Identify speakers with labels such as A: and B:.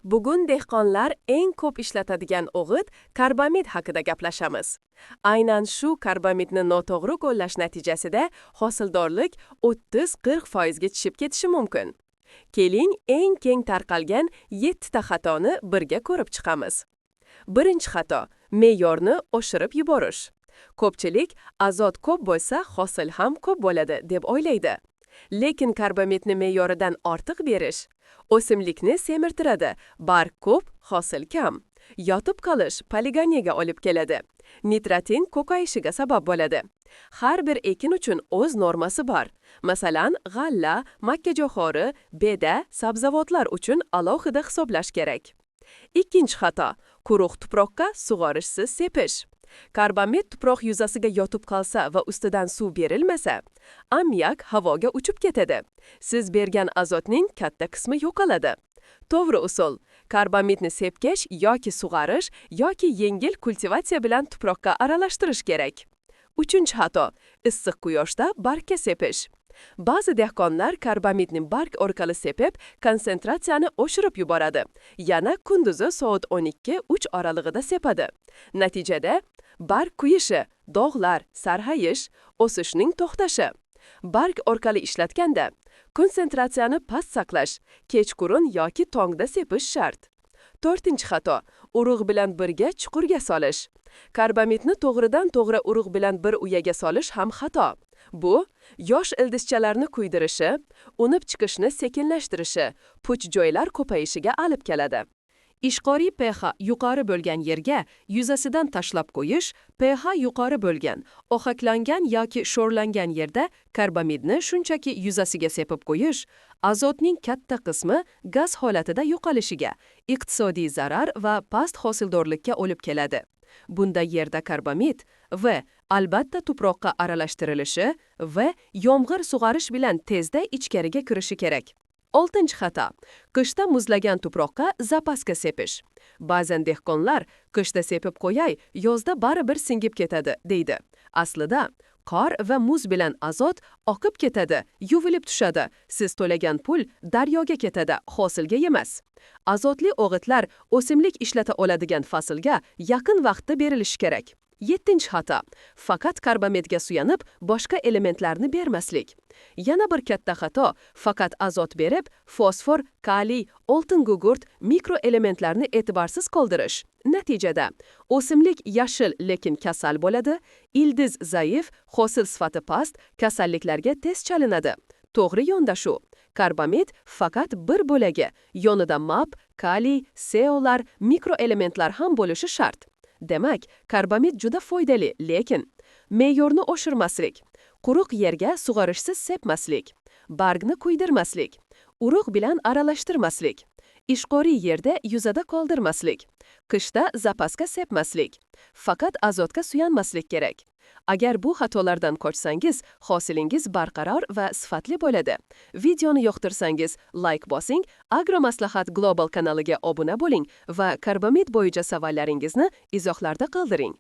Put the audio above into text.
A: Bugun dehqonlar eng ko'p ishlatadigan o'g'it karbamid haqida gaplashamiz. Aynan shu karbamidni noto'g'ri qo'llash natijasida hosildorlik 30-40% ga tushib ketishi mumkin. Keling, eng keng tarqalgan 7 ta xatoni birga ko'rib chiqamiz. Birinchi xato: me'yorni oshirib yuborish. Ko'pchilik azot ko'p bo'lsa, hosil ham ko'p bo'ladi deb o'ylaydi. Lekin karbamidni me'yoridan ortiq berish o'simlikni semirtiradi, barg ko'p, hosil kam. Yotib qolish poligoniyaga olib keladi. Nitrotin ko'payishiga sabab bo'ladi. Har bir ekin uchun o'z normasi bor. Masalan, g'alla, makkajo'xori, beda, sabzavotlar uchun alohida hisoblash kerak. Ikkinchi xato: quruq tuproqqa sug'orishsiz sepish. Karbamid tuproq yuzasiga yotib qolsa va ustidan suv berilmasa, ammiak havoga uchib ketadi. Siz bergan azotning katta qismi yo'qoladi. To'g'ri usul: karbamidni sepkash yoki sug'orish yoki yengil kultivatsiya bilan tuproqqa aralashtirish kerak. Uchinchi xato: issiq quyoshda bargga sepish. Ba'zi dehqonlar karbamidni barg orqali sepib, konsentratsiyani oshirib yuboradi. Yana kunduzi soat 12-3 oralig'ida sepadi. Natijada barg kuyishi, dog'lar, sarg'ayish, o'sishning to'xtashi. Barg orqali ishlatganda konsentratsiyani past saqlash, kechqurun yoki tongda sepish shart. To'rtinchi xato: urug' bilan birga chuqurga solish. Karbamidni to'g'ridan-to'g'ri urug' bilan bir uyaga solish ham xato. Bu yosh ildizchalarni kuydirishi, unib chiqishni sekinlashtirishi, puch joylar ko'payishiga olib keladi. Ishqoriy pH yuqori bo'lgan yerga yuzasidan tashlab qo'yish, pH yuqori bo'lgan, ohaklangan yoki sho'rlangan yerda karbamidni shunchaki yuzasiga sepib qo'yish, azotning katta qismi gaz holatida yo'qolishiga, iqtisodiy zarar va past hosildorlikka olib keladi. Bunda yerda karbamid va albatta tuproqqa aralashtirilishi va yomg'ir sug'orish bilan tezda ichkariga kirishi kerak. Oltinchi xato: qishda muzlagan tuproqqa zapaska sepish. Ba'zan dehqonlar qishda sepib qo'yay, yozda baribir singib ketadi deydi. Aslida qor va muz bilan azot oqib ketadi, yuvilib tushadi. Siz to'lagan pul daryoga ketadi, hosilga emas. Azotli o'g'itlar o'simlik ishlata oladigan faslga yaqin vaqtda berilishi kerak. Yettinchi xato: faqat karbamidga suyanib, boshqa elementlarni bermaslik. Yana bir katta xato: faqat azot berib, fosfor, kaliy, oltin gugurt, mikroelementlarni e'tiborsiz qoldirish. Natijada o'simlik yashil lekin kasal bo'ladi, ildiz zaif, hosil sifati past, kasalliklarga tez chalinadi. To'g'ri yondashuv: karbamid faqat bir bo'lagi, yonida map, kaliy, seolar, mikroelementlar ham bo'lishi shart. Demak, karbamid juda foydali, lekin me'yorni oshirmaslik, quruq yerga sug'orishsiz sepmaslik, bargni kuydirmaslik, urug' bilan aralashtirmaslik, ishqoriy yerda yuzada qoldirmaslik, qishda zapaska sepmaslik, faqat azotga suyanmaslik kerak. Agar bu xatolardan qochsangiz, hosilingiz barqaror va sifatli bo'ladi. Videoni yoqtirsangiz, like bosing, Agromaslahat Global kanaliga obuna bo'ling va karbamid bo'yicha savollaringizni izohlarda qoldiring.